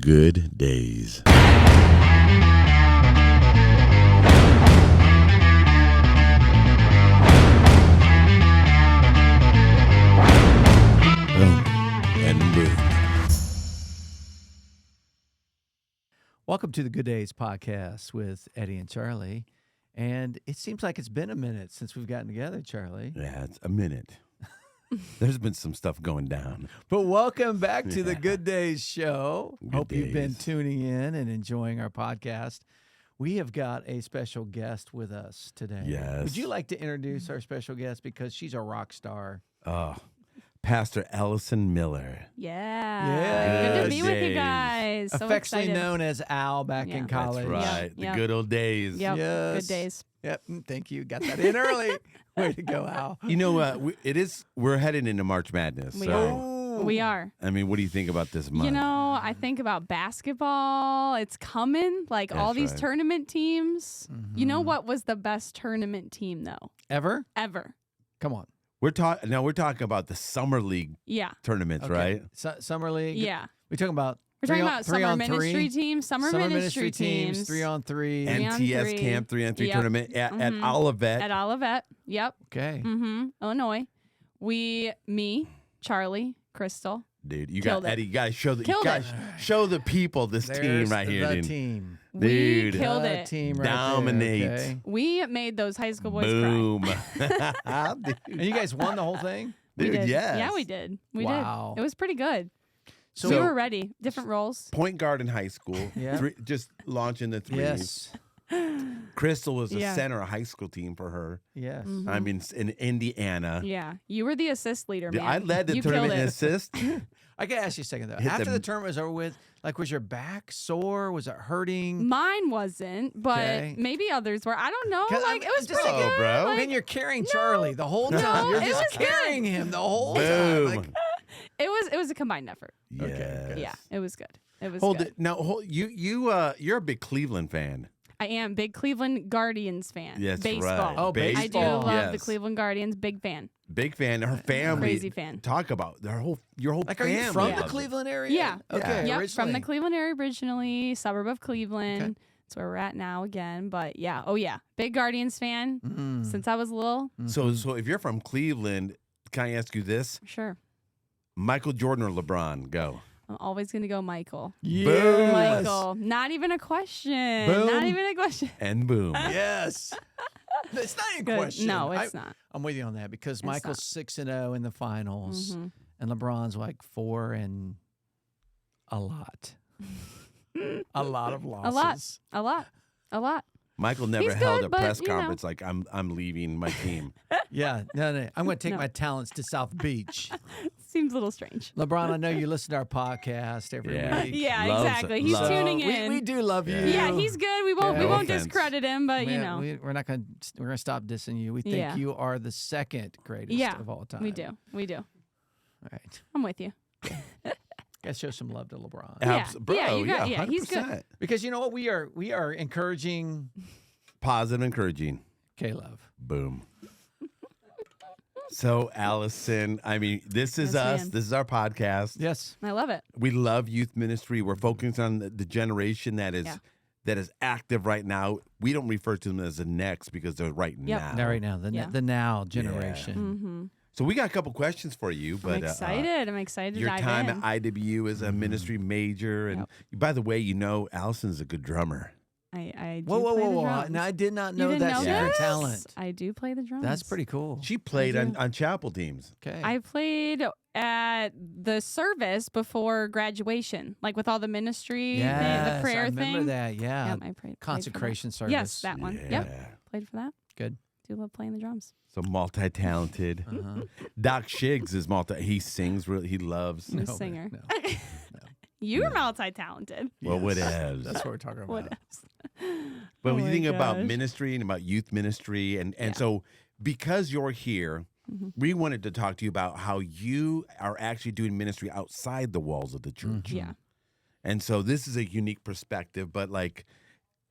Good days. Boom. And boom. Welcome to the Good Days podcast with Eddy and Charlie. And it seems like it's been a minute since we've gotten together, Charlie. Yeah, it's a minute. There's been some stuff going down. But welcome back to the Good Days show. Hope you've been days. tuning in and enjoying our podcast. We have got a special guest with us today. Yes. Would you like to introduce our special guest? Because she's a rock star. Oh, Pastor Allison Miller. Yeah. Good to be Good with you days. guys. So Affectionately excited. known as Al back in Yeah. college. That's right. Yep, The yep. good old days. Yep. Yes. Good days. Yep. Thank you. Got that in early. Way to go, Al. You know, we're heading into March Madness. We so, We are. I mean, what do you think about this month? You know, I think about basketball. It's coming. Like all That's these right. tournament teams. You know what was the best tournament team though? Ever? Ever. Come on. We're talking about the summer league Yeah. tournaments, Okay. right? Summer League? Yeah. We're talking about We're talking about summer ministry teams, summer ministry teams, 3-on-3. And- NTS 3-on-3. Camp 3-on-3 Yep. tournament at Mhm. Olivet. at Olivet. Yep. Okay. Illinois. Me, Charlie, Crystal. Dude, you Killed got it. Eddie. You gotta show the Killed it. show the people this team There's right here, the dude. team. Dude. We killed The it. team right Dominate. there, okay? We made those high school boys cry. Boom. And you guys won the whole thing? We Dude, did. yes. Yeah, we did. We Wow. did. It was pretty good. So- we were ready. Different roles. Point guard in high school. Yeah. Just launching the threes. Yes. Crystal was the Yeah. center of high school team for her. Yes. I mean, in Indiana. Yeah. You were the assist leader, Dude, man. I led the you tournament killed in it. assist. I got to ask you a second, though. Hit After them. the tournament was over with, like, was your back sore? Was it hurting? Mine wasn't, but Okay. maybe others were. I don't know. 'Cause Like I'm it was just pretty thinking- good. bro. Like, Man, you're carrying Charlie the whole time. You're it just was good. carrying him the whole time. Boom. Like, it was a combined effort. Yes. Yeah, it was good. It was Hold good. it. Now, you're a big Cleveland fan. I am big Cleveland Guardians fan. Yes, baseball. right. Oh, I do baseball. love the Yes. Cleveland Guardians. Big fan. Big fan. Her family. Crazy fan. Talk about your whole like, are family. you from the loves it. Cleveland area? Yeah. Okay. Yep, Originally. from the Cleveland area originally, suburb of Cleveland. Okay. That's where we're at now again. But yeah, big Guardians fan Mm. since I was little. So if you're from Cleveland, can I ask you this? Sure. Michael Jordan or LeBron? Go. I'm always going to go Michael. Yes. Michael. Not even a question. Boom. Not even a question. And boom. Yes. It's not a Good. question. No, it's not. I'm with you on that because It's Michael's not. 6-0 in the finals, Mhm. and LeBron's like 4 and a lot. A lot of losses. A lot. Michael never He's held good, a but, press you know. conference like I'm leaving my team. Yeah, no. I'm going to take No. my talents to South Beach. Seems a little strange. LeBron, I know you listen to our podcast every Yeah. week. Yeah, Loves exactly. it. He's Loves it. tuning So in. We do love you. Yeah, he's good. We won't Yeah. we No won't offense. discredit him, but you know. we're not going to we're going to stop dissing you. We think Yeah. you are the second greatest Yeah, of all time. We do. All right. I'm with you. Got to show some love to LeBron. Yeah. Bro, Yeah, you got- yeah, he's good. 100%. Because you know what? We are encouraging Positive, encouraging. K-Love. Boom. So, Allison, I mean, this is Yes, us. ma'am. This is our podcast. Yes. I love it. We love youth ministry. We're focusing on the generation that is Yeah. that is active right now. We don't refer to them as the next because they're right Yep. now. Now, right now, Yeah. the now generation. Mm-hmm. So we got a couple questions for you. But I'm excited. I'm excited to your dive time in. at IW as a ministry major, and by the way, you know Allison's a good drummer. I do Whoa. play the drums. Now, I did not You know didn't that know secret this? talent. I do play the drums. That's pretty cool. She played do. on chapel teams. Okay. I played at the service before graduation, like with all the ministry, yes, the prayer I remember thing. that. Yeah. Yep, I played Consecration for service. that. Yes, that one. Yeah. Yep, played for that. Good. Do love playing the drums. So multi-talented. Uh-huh. Doc Shiggs is he sings really. He loves. I'm a No, singer. no. You're multi-talented. Well, what else? That's what we're talking about. What else? But Oh when you my think about gosh. ministry and about youth ministry, and Yeah. so because you're here, Mhm. we wanted to talk to you about how you are actually doing ministry outside the walls of the church. Yeah. And so this is a unique perspective, but like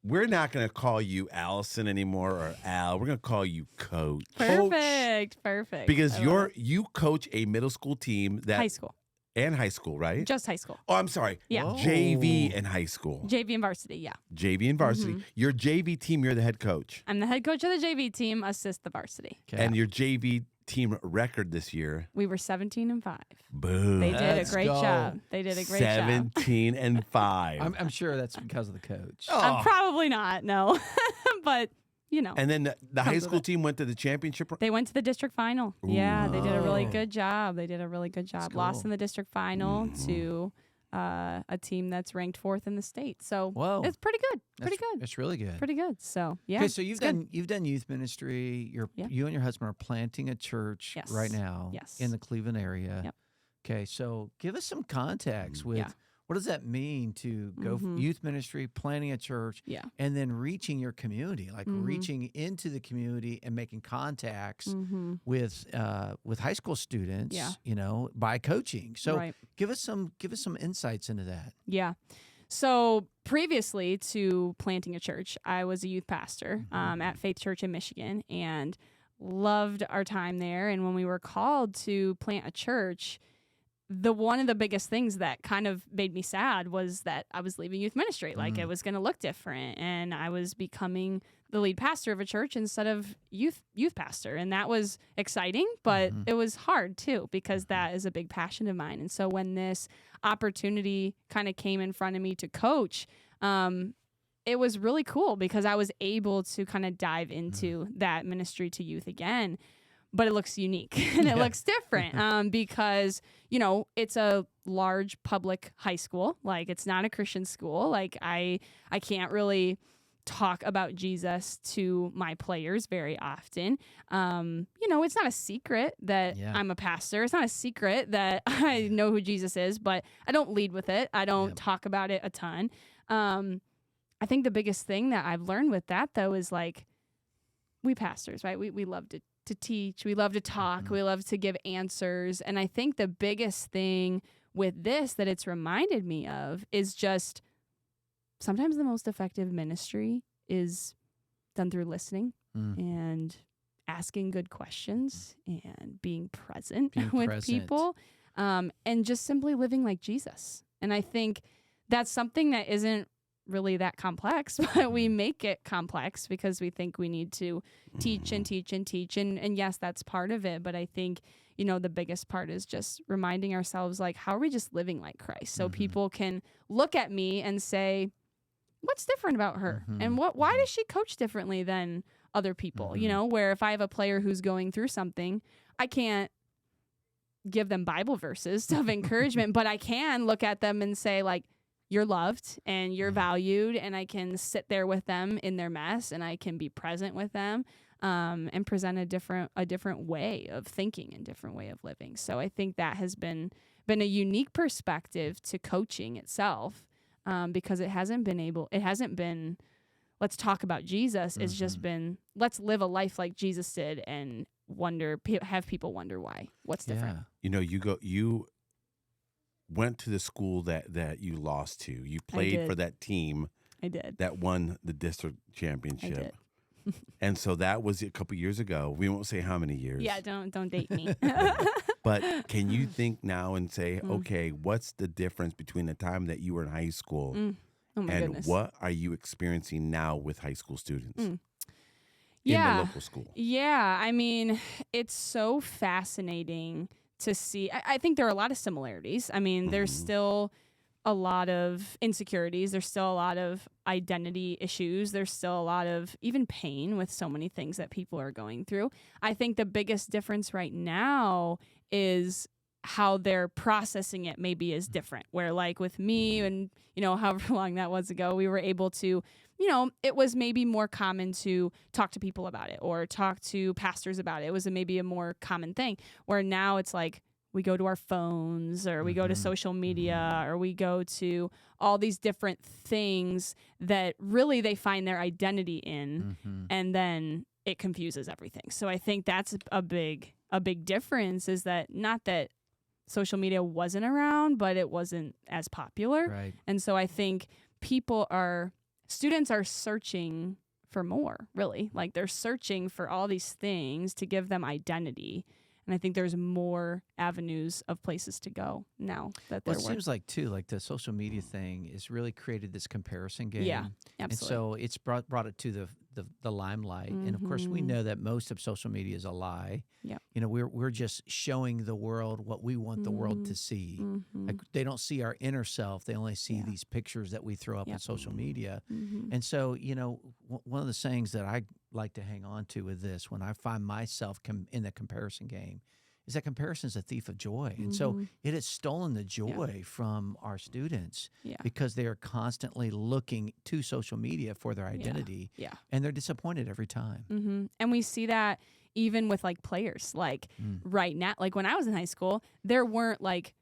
we're not going to call you Allison anymore or Al. We're going to call you Coach. Perfect. Perfect. Because I love it. you coach a middle school team that high school. And high school, right? Just high school. Oh, I'm sorry. Yeah. Whoa. JV and high school. JV and varsity, yeah. JV and varsity. Your JV team, you're the head coach. I'm the head coach of the JV team, assist the varsity. Okay. And your JV team record this year. We were 17-5. Boom. They did Let's a great go. job. They did a great job. 17-5. I'm sure that's because of the coach. Oh. Probably not, no. But, And then the high with school it. team went to the championship. they went to the district final. Yeah, they did a really Ooh. good job. They did a really good job. That's Lost cool. in the district final to a team that's ranked 4th in the state. So Whoa. it's pretty good. Pretty good. That's really good. Pretty good. So, yeah. Okay, so it's good. you've done youth ministry. Yeah. You and your husband are planting a church Yes. right now Yes. in the Cleveland area. Yep. Okay, so give us some context with Yeah. what does that mean to go youth ministry, planting a church, Yeah. and then reaching your community, like Mhm. reaching into the community and making contacts Mm-hmm. with high school students, Yeah. by coaching. So Right. give us some insights into that. Yeah. So previously to planting a church, I was a youth pastor at Faith Church in Michigan and loved our time there. And when we were called to plant a church, one of the biggest things that kind of made me sad was that I was leaving youth ministry. Like it was going to look different, and I was becoming the lead pastor of a church instead of youth pastor, and that was exciting, but it was hard too because that is a big passion of mine. And so when this opportunity kind of came in front of me to coach, it was really cool because I was able to kind of dive into that ministry to youth again. But it looks unique and it looks different because, it's a large public high school. Like, it's not a Christian school. Like, I can't really talk about Jesus to my players very often. It's not a secret that I'm a pastor. It's not a secret that I know who Jesus is, but I don't lead with it. I don't talk about it a ton. I think the biggest thing that I've learned with that, though, is like, we pastors, right? We love to teach. We love to talk. We love to give answers. And I think the biggest thing with this that it's reminded me of is just sometimes the most effective ministry is done through listening and asking good questions and being present with people and just simply living like Jesus. And I think that's something that isn't really that complex, but we make it complex because we think we need to teach and teach and teach. And yes, that's part of it. But I think, the biggest part is just reminding ourselves, like, how are we just living like Christ? So people can look at me and say, what's different about her? And why does she coach differently than other people? Where if I have a player who's going through something, I can't give them Bible verses of encouragement, but I can look at them and say, like, you're loved and you're valued, and I can sit there with them in their mess, and I can be present with them and present a different way of thinking and different way of living. So I think that has been a unique perspective to coaching itself because it hasn't been let's talk about Jesus. It's just been let's live a life like Jesus did and have people wonder why. What's different? You went to the school that you lost to. You played did. for that team. I did. That won the district I championship. did. And so that was a couple years ago. We won't say how many years. Yeah, don't date me. But can you think now and say, okay, what's the difference between the time that you were in high school Oh my and goodness. what are you experiencing now with high school students in Yeah. the local school? Yeah, I mean, it's so fascinating to see. I think there are a lot of similarities. I mean, there's still a lot of insecurities. There's still a lot of identity issues. There's still a lot of even pain with so many things that people are going through. I think the biggest difference right now is how they're processing it maybe is different. Where like with me and, however long that was ago, we were able to, it was maybe more common to talk to people about it or talk to pastors about it. It was maybe a more common thing, where now it's like we go to our phones or we go to social media or we go to all these different things that really they find their identity in, and then it confuses everything. So I think that's a big difference, is that not that social media wasn't around, but it wasn't as popular. Right. And so I think students are searching for more, really. Like they're searching for all these things to give them identity. And I think there's more avenues of places to go now that Well, they're it seems like too, like the social media thing has really created this comparison game. Yeah, And absolutely. so it's brought it to the limelight. And of course, we Mhm. know that most of social media is a lie. Yep. You know, we're just showing the world what we want the world to see. Mhm. Like they don't see our inner self; they only see Yeah. these pictures that we throw up on Yep. social media. Mhm. And so, you know, one of the sayings that I like to hang on to with this, when I find myself in the comparison game, is that comparison is a thief of joy. And so Mhm. it has stolen the joy from our students Yeah. because they are constantly looking to social media for their identity, Yeah. and they're disappointed every time. Mm-hmm. And we see that even with like players, like right now, like when I was in high school, there weren't like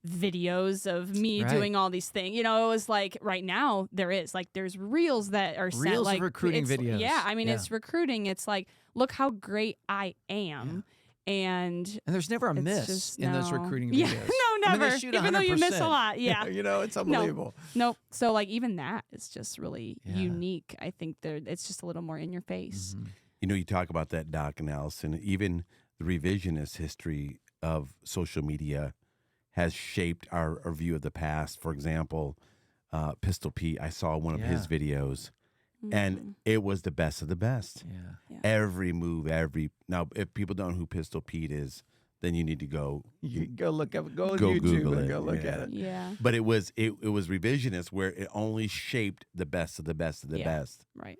videos of me Right. doing all these things. You know, it was like right now there is like there's reels that are sent, Reels of like recruiting it's- videos. Yeah, I mean Yeah. it's recruiting. It's like look how great I am, and And there's never a it's miss just in those no. recruiting Yeah, videos. no, I mean, never. they shoot Even though you miss a 100%. lot, yeah. You know, it's unbelievable. Nope. So like even that is just really Yeah. unique. I think it's just a little more in your face. Mhm. You know, you talk about that, Doc and Allison, even the revisionist history of social media has shaped our view of the past. For example, Pistol Pete, I saw one of his Yeah. videos, Mhm. and it was the best of the best. Yeah. Every move, now, if people don't know who Pistol Pete is, then you need to go. You go look up, go on Go YouTube Google and it, go look yeah. at it. Yeah. But it was revisionist, where it only shaped the best of the best of the Yeah. best. Right.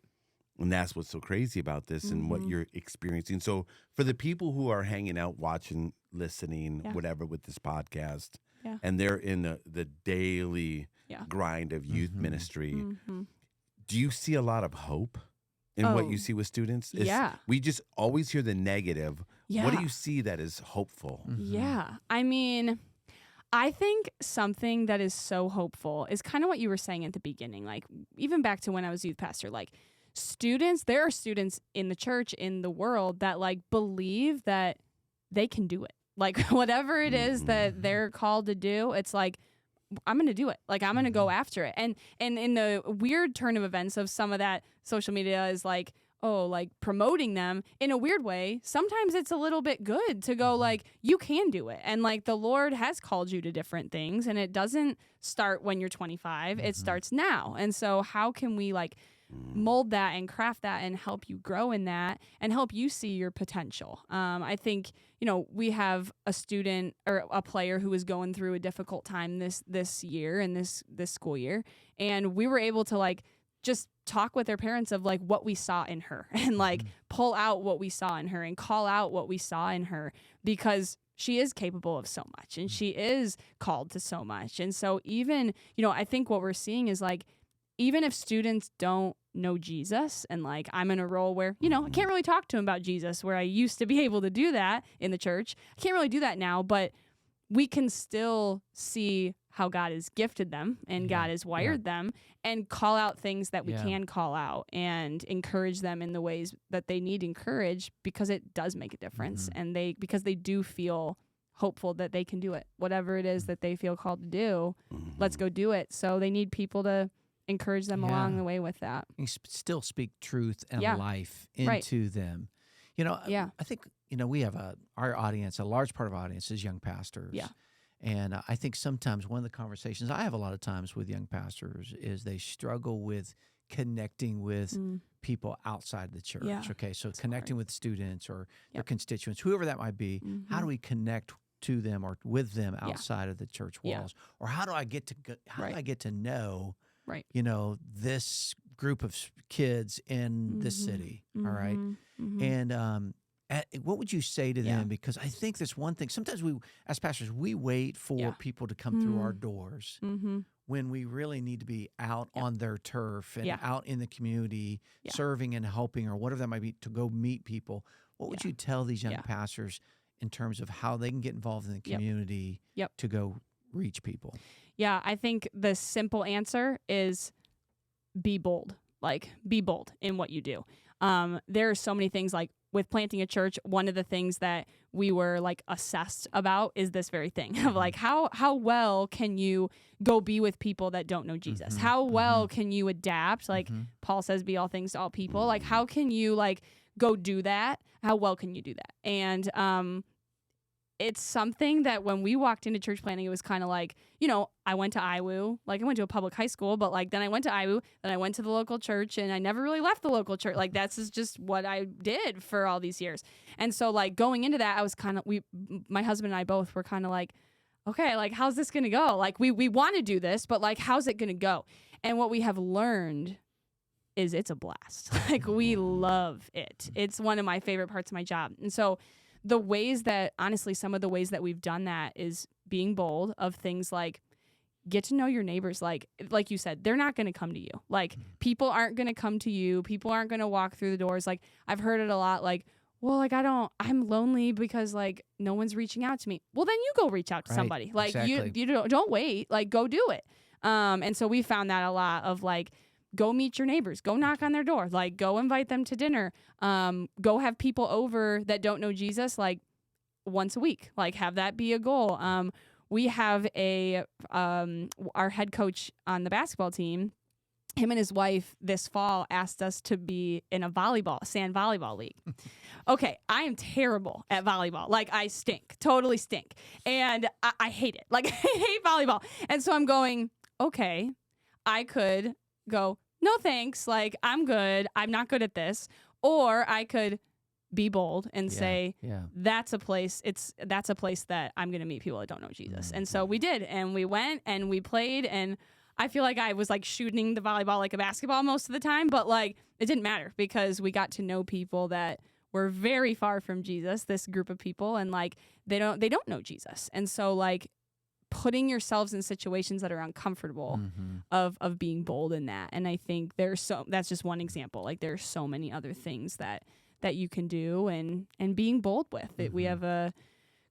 And that's what's so crazy about this and what Mhm. you're experiencing. So for the people who are hanging out, watching, listening, Yeah. whatever with this podcast, Yeah. and they're in the daily Yeah. grind of youth Mhm. ministry, Mhm. do you see a lot of hope in what Oh, you see with students? yeah. We just always hear the negative. Yeah. What do you see that is hopeful? Mhm. Yeah. I mean, I think something that is so hopeful is kind of what you were saying at the beginning. Like, even back to when I was youth pastor, like, there are students in the church, in the world, that like believe that they can do it. Like, whatever it is that they're called to do, it's like, I'm going to do it. Like, I'm going to go after it. And in the weird turn of events of some of that social media is like, oh, like promoting them in a weird way. Sometimes it's a little bit good to go like, you can do it. And like the Lord has called you to different things, and it doesn't start when you're 25. It starts now. And so how can we like mold that and craft that and help you grow in that and help you see your potential? I think, you know, we have a student or a player who is going through a difficult time this year and this school year, and we were able to like just talk with their parents of like what we saw in her and like pull out what we saw in her and call out what we saw in her, because she is capable of so much and she is called to so much. And so even, you know, I think what we're seeing is like, even if students don't know Jesus, and like I'm in a role where, you know, I can't really talk to them about Jesus, where I used to be able to do that in the church. I can't really do that now, but we can still see how God has gifted them and God has wired them, and call out things that we can call out and encourage them in the ways that they need encouraged, because it does make a difference. And because they do feel hopeful that they can do it, whatever it is that they feel called to do, let's go do it. So they need people to encourage them along the way with that. You still speak truth and Yeah. life Right. into them. You know, I think, you know, we have our audience, a large part of our audience is young pastors. Yeah. And I think sometimes one of the conversations I have a lot of times with young pastors is they struggle with connecting with people outside the church. Yeah. Okay, so It's connecting hard. with students or their Yep. constituents, whoever that might be. How do we connect to them or with them outside of the church Yeah. walls? Or how do I get to Right. do I get to know Right. you know, this group of kids in this city, all right? And what would you say to them? Because I think there's one thing. Sometimes we, as pastors, we wait for people to come through our doors when we really need to be out on their turf and out in the community, serving and helping or whatever that might be, to go meet people. What would you tell these young pastors in terms of how they can get involved in the community to go reach people? Yeah, I think the simple answer is be bold. Like, be bold in what you do. There are so many things, like with planting a church, one of the things that we were like assessed about is this very thing of like, how well can you go be with people that don't know Jesus? How well can you adapt? Like Paul says, be all things to all people. Like, how can you like go do that? How well can you do that? And it's something that when we walked into church planting, it was kind of like, I went to IWU, like I went to a public high school, but like then I went to IWU, then I went to the local church, and I never really left the local church. Like that's just what I did for all these years. And so like going into that, I was kind of, my husband and I both were kind of like, okay, like how's this going to go? Like we want to do this, but like how's it going to go? And what we have learned is it's a blast. Like we love it. It's one of my favorite parts of my job. And so the ways that, honestly, some of the ways that we've done that is being bold of things like get to know your neighbors. Like you said, they're not going to come to you. Like people aren't going to come to you. People aren't going to walk through the doors. Like I've heard it a lot. Like, well, like I'm lonely because like no one's reaching out to me. Well, then you go reach out to somebody. Like exactly. you don't wait. Like go do it. And so we found that a lot of like, go meet your neighbors, go knock on their door, like go invite them to dinner, go have people over that don't know Jesus like once a week, like have that be a goal. We have our head coach on the basketball team, him and his wife this fall asked us to be in a sand volleyball league. Okay, I am terrible at volleyball. Like I stink, totally stink. And I hate it. Like I hate volleyball. And so I'm going, okay, I could go, no thanks, like I'm good, I'm not good at this. Or I could be bold and say, that's a place that I'm going to meet people that don't know Jesus. And so we did, and we went and we played, and I feel like I was like shooting the volleyball like a basketball most of the time, but like it didn't matter because we got to know people that were very far from Jesus, this group of people, and like they don't know Jesus. And so like putting yourselves in situations that are uncomfortable of being bold in that. And I think that's just one example. Like there's so many other things that you can do and being bold with it. We have a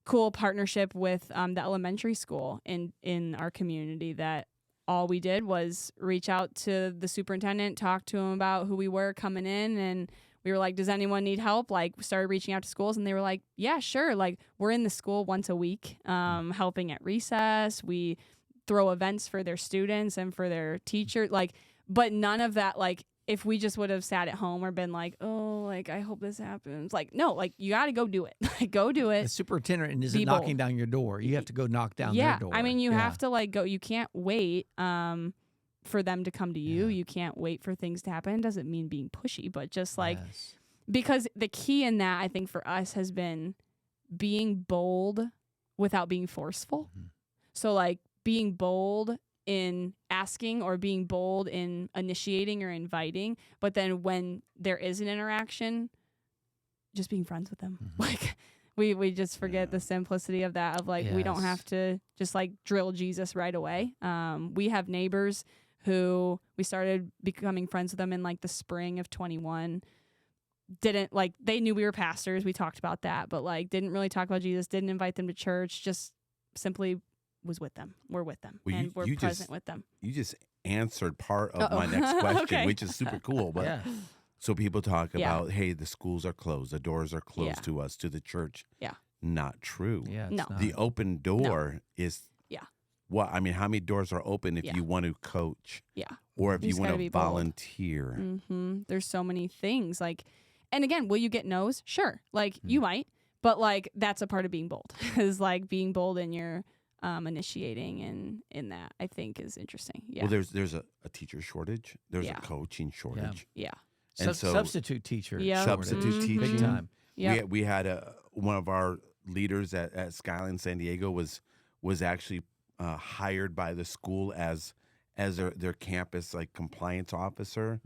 cool partnership with the elementary school in our community that all we did was reach out to the superintendent, talk to him about who we were coming in, and we were like, does anyone need help? Like, we started reaching out to schools, and they were like, yeah, sure. Like, we're in the school once a week, helping at recess. We throw events for their students and for their teachers. Like, but none of that, like, if we just would have sat at home or been like, oh, like, I hope this happens. Like, no, like, you got to go do it. Like, go do it. The superintendent isn't knocking down your door. You have to go knock down their door. I mean, you have to, like, go. You can't wait for them to come to you. You can't wait for things to happen. It doesn't mean being pushy, but just like, because the key in that, I think for us has been being bold without being forceful. So like being bold in asking or being bold in initiating or inviting, but then when there is an interaction, just being friends with them. Like we just forget the simplicity of that, of like, we don't have to just like drill Jesus right away. We have neighbors who we started becoming friends with them in like the spring of 21. Didn't like, they knew we were pastors. We talked about that, but like didn't really talk about Jesus, didn't invite them to church, just simply was with them. We're with them, well, and we're present with them. You just answered part of my next question, okay. which is super cool. But so people talk about, hey, the schools are closed, the doors are closed to us, to the church. Yeah. Not true. Yeah, no. The open door is what? I mean, how many doors are open if you want to coach? Yeah. Or if you want to volunteer? There's so many things. Like, and again, will you get no's? Sure. Like you might, but like that's a part of being bold is like being bold in your initiating and in that, I think is interesting. Yeah. Well, there's a teacher shortage. There's a coaching shortage. Yeah. And so substitute teacher. Substitute teaching. Big time. Yeah. We had one of our leaders at Skyline San Diego was actually hired by the school as their campus like compliance officer.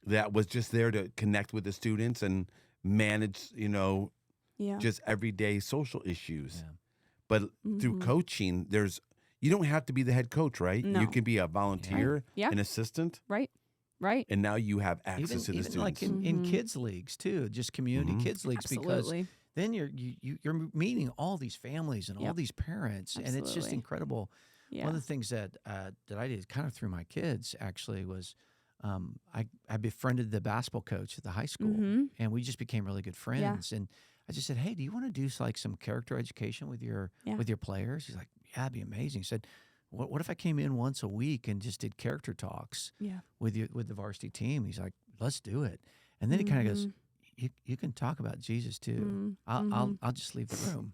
That was just there to connect with the students and manage, just everyday social issues. But through coaching, you don't have to be the head coach, right? No. You can be a volunteer, an assistant. Right. And now you have access to the students. Like in kids leagues too, just community kids leagues. Absolutely. Because then you're meeting all these families and all these parents, and it's just incredible. One of the things that I did kind of through my kids actually was I befriended the basketball coach at the high school, and we just became really good friends. And I just said, hey, do you want to do like some character education with your players? He's like, yeah, it'd be amazing. He said, what if I came in once a week and just did character talks with the varsity team? He's like, let's do it. And then he kind of goes, you can talk about Jesus too. I'll just leave the room.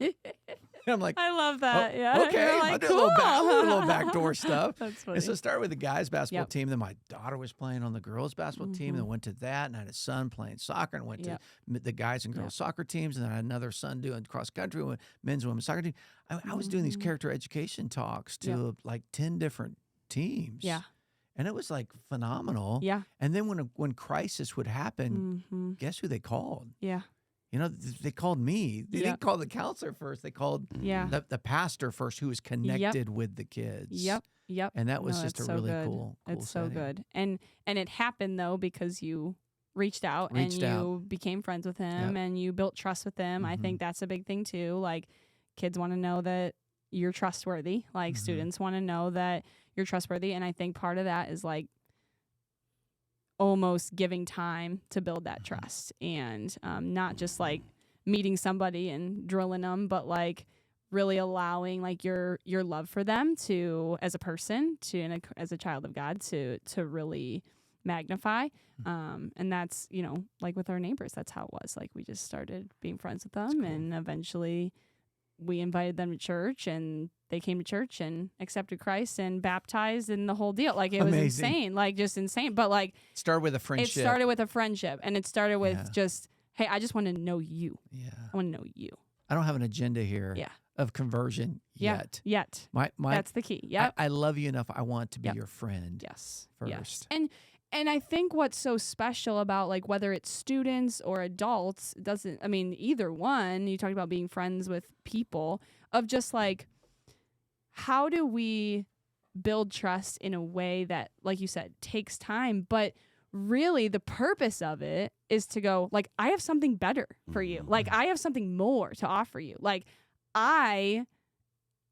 I'm like, I love that. oh, Yeah. okay, You're like, I'll do cool. a little backdoor stuff. That's funny. And so I started with the guys basketball Yep. team. Then my daughter was playing on the girls basketball team. Then went to that, and I had a son playing soccer, and went Yep. to the guys and girls soccer teams. And then I had another son doing cross country, men's and women's soccer team. I was doing these character education talks to like 10 different teams. Yeah. And it was like phenomenal. Yeah. And then when crisis would happen, guess who they called? Yeah. You know, they called me. They didn't call the counselor first. They called the pastor first, who was connected with the kids. Yep. Yep. And that was just a so really good. cool It's so setting. good. And it happened though because you reached out and you became friends with him and you built trust with him. I think that's a big thing too. Like kids want to know that you're trustworthy. Like students want to know that you're trustworthy. And I think part of that is like almost giving time to build that trust and not just like meeting somebody and drilling them, but like really allowing like your love for them to, as a person, to and as a child of God, to really magnify. And that's, you know, like with our neighbors, that's how it was. Like we just started being friends with them and eventually we invited them to church and they came to church and accepted Christ and baptized and the whole deal. Like it was insane, like just insane. But like started with a friendship. It started with a friendship and it started with just, hey, I just want to know you. Yeah. I want to know you. I don't have an agenda here of conversion yet. Yet. My That's the key. Yep. I love you enough. I want to be your friend. Yes. First. Yes. And I think what's so special about like whether it's students or adults, either one, you talked about being friends with people, of just like, how do we build trust in a way that, like you said, takes time, but really the purpose of it is to go like, I have something better for you. Like I have something more to offer you. Like I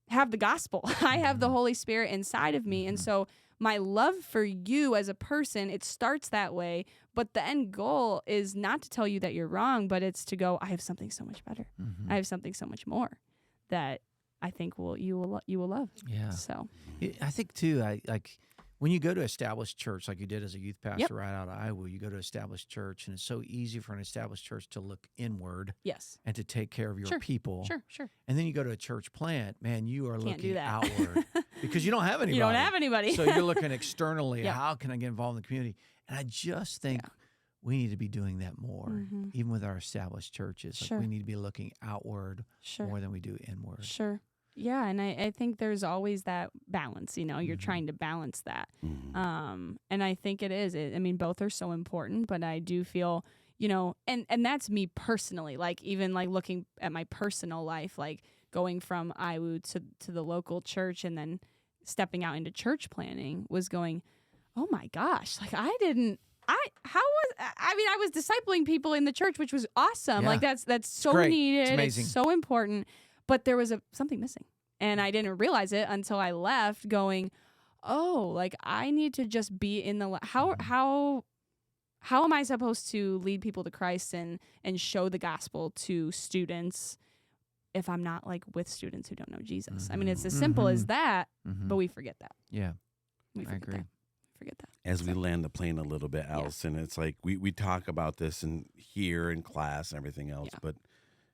have the gospel. I have the Holy Spirit inside of me. And so my love for you as a person, it starts that way, but the end goal is not to tell you that you're wrong, but it's to go, I have something so much better. I have something so much more that I think you will love. Yeah. So I think too, like when you go to established church, like you did as a youth pastor right out of Iowa, you go to established church, and it's so easy for an established church to look inward, and to take care of your people. Sure. And then you go to a church plant, man, you are Can't do looking that. outward because you don't have anybody. You don't have anybody. So you're looking externally. How can I get involved in the community? And I just think we need to be doing that more, even with our established churches. Like we need to be looking outward more than we do inward. Sure. Yeah, and I think there's always that balance, you know, you're trying to balance that. And I think it is. Both are so important, but I do feel, you know, and that's me personally, like even like looking at my personal life, like going from Iowa to the local church and then stepping out into church planning was going, oh my gosh, like I was discipling people in the church, which was awesome. Yeah. Like that's so great. needed. It's amazing. It's so important. But there was something missing. And I didn't realize it until I left going, oh, like I need to just be in the, how am I supposed to lead people to Christ and show the gospel to students if I'm not like with students who don't know Jesus? I mean, it's as simple as that, but we forget that. Yeah. We forget I agree. that. Forget that. As we land the plane a little bit, Allison, it's like we talk about this here in class and everything else, but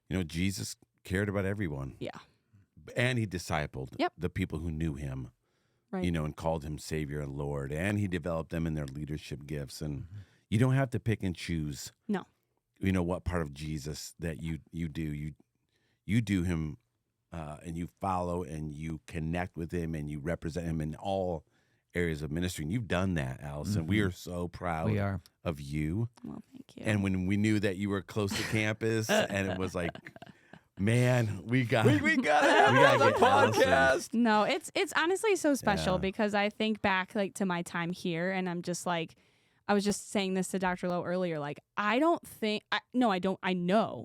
you know, Jesus cared about everyone. Yeah. And he discipled the people who knew him, Right. you know, and called him Savior and Lord. And he developed them in their leadership gifts. And you don't have to pick and choose, No. you know, what part of Jesus that you do. You do him and you follow and you connect with him and you represent him in all areas of ministry. And you've done that, Allison. We are so proud of you. Well, thank you. And when we knew that you were close to campus and it was like, man, we got to have the podcast. No, it's honestly so special because I think back like to my time here and I'm just like, I was just saying this to Dr. Lowe earlier, like, I know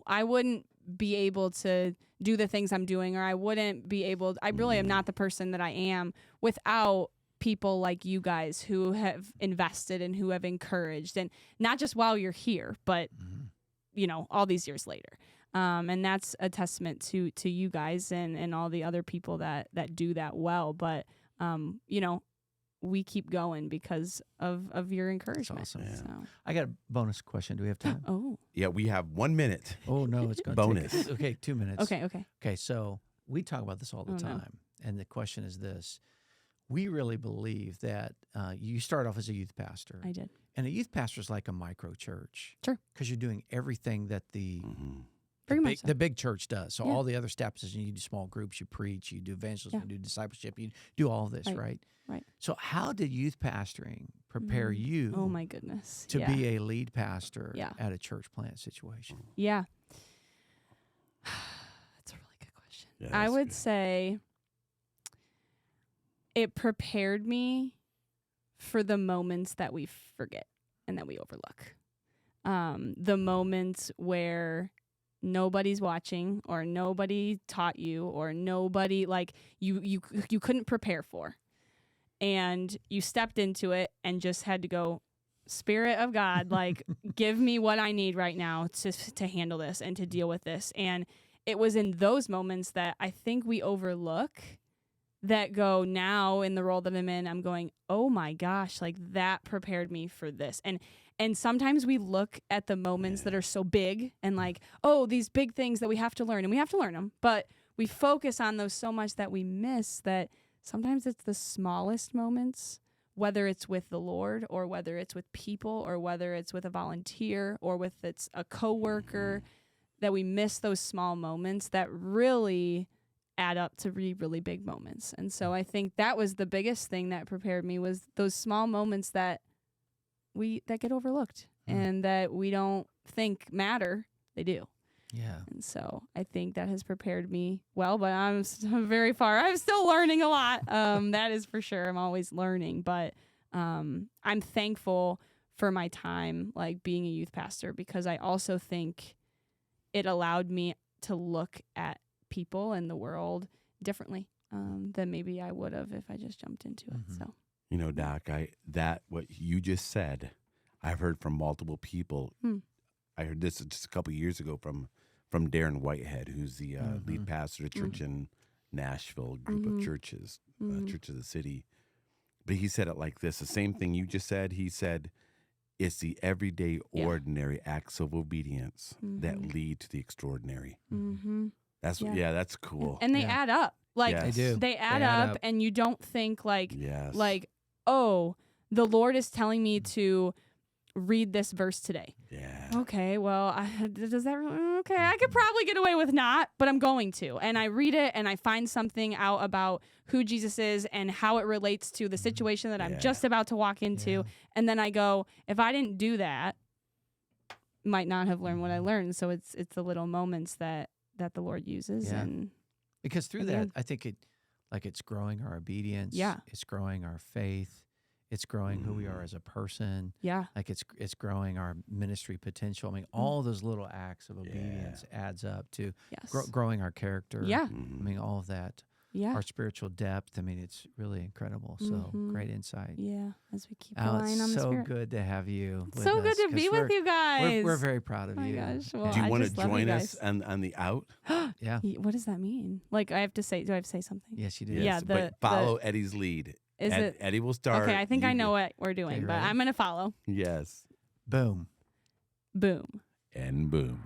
I wouldn't be able to do the things I'm doing, or I really am not the person that I am without people like you guys who have invested and who have encouraged, and not just while you're here, but you know, all these years later. And that's a testament to you guys and all the other people that do that well. But, you know, we keep going because of your encouragement. That's awesome. Yeah. So. I got a bonus question. Do we have time? Oh. Yeah, we have 1 minute. Oh, no, it's going to Bonus. Okay, 2 minutes. Okay. Okay, so we talk about this all the time. And the question is this. We really believe that you start off as a youth pastor. I did. And a youth pastor is like a micro church. Sure. Because you're doing everything that the big church does. So all the other steps is you do small groups, you preach, you do evangelism, you do discipleship, you do all of this, right? Right. So how did youth pastering prepare you oh my goodness. to be a lead pastor at a church plant situation? Yeah. That's a really good question. Yeah, I would say it prepared me for the moments that we forget and that we overlook. The moments where nobody's watching or nobody taught you or nobody like you couldn't prepare for. And you stepped into it and just had to go, Spirit of God, like, give me what I need right now to handle this and to deal with this. And it was in those moments that I think we overlook that go now in the role that I'm in, I'm going, oh my gosh, like that prepared me for this. And sometimes we look at the moments that are so big and like, oh, these big things that we have to learn, and we have to learn them, but we focus on those so much that we miss that sometimes it's the smallest moments, whether it's with the Lord or whether it's with people or whether it's with a volunteer or with it's a coworker, that we miss those small moments that really add up to really big moments. And so I think that was the biggest thing that prepared me, was those small moments that get overlooked and that we don't think matter. They do. Yeah. And so I think that has prepared me well, but I'm very far. I'm still learning a lot. That is for sure. I'm always learning, but I'm thankful for my time, like being a youth pastor, because I also think it allowed me to look at people and the world differently than maybe I would have if I just jumped into it. So, you know, Doc, what you just said, I've heard from multiple people. I heard this just a couple of years ago from Darren Whitehead, who's the lead pastor of a church in Nashville, group of churches, Church of the City. But he said it like this, the same thing you just said. He said, it's the everyday, ordinary acts of obedience that lead to the extraordinary. That's that's cool. And they add up. Like they do. They add up, and you don't think like, oh, the Lord is telling me to read this verse today. Yeah. Okay, well, does that really, okay, I could probably get away with not, but I'm going to. And I read it and I find something out about who Jesus is and how it relates to the situation that I'm just about to walk into. Yeah. And then I go, if I didn't do that, might not have learned what I learned. So it's the little moments that the Lord uses. Yeah. And because through that, I think it's growing our obedience. Yeah. It's growing our faith. It's growing who we are as a person. Yeah. Like it's growing our ministry potential. I mean, all those little acts of obedience adds up to growing our character. Yeah. I mean, all of that. Yeah. Our spiritual depth. I mean, it's really incredible. So great insight. Yeah. As we keep Al, relying on the Spirit. It's so good to have you with so us, good to be with you guys. We're very proud of you. Gosh. Well, do you want to join us on the out? Yeah. What does that mean? Like, do I have to say something? Yes, you do. Yes, Yeah. but follow Eddie's lead. Eddie will start. Okay, I think I know what we're doing, but I'm going to follow. Yes. Boom. Boom. And boom.